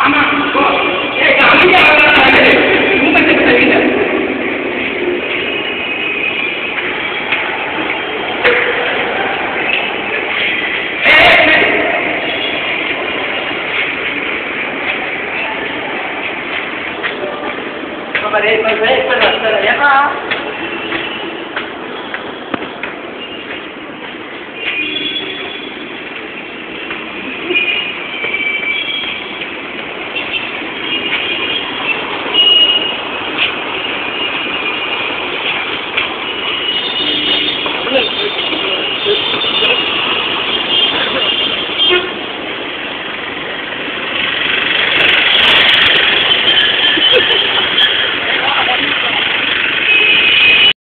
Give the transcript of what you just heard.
ஆமா போ. ஏய் அமைதியா வராதே. உங்க கிட்ட தெரியல. Apa dia? Apa dia? Apa dia?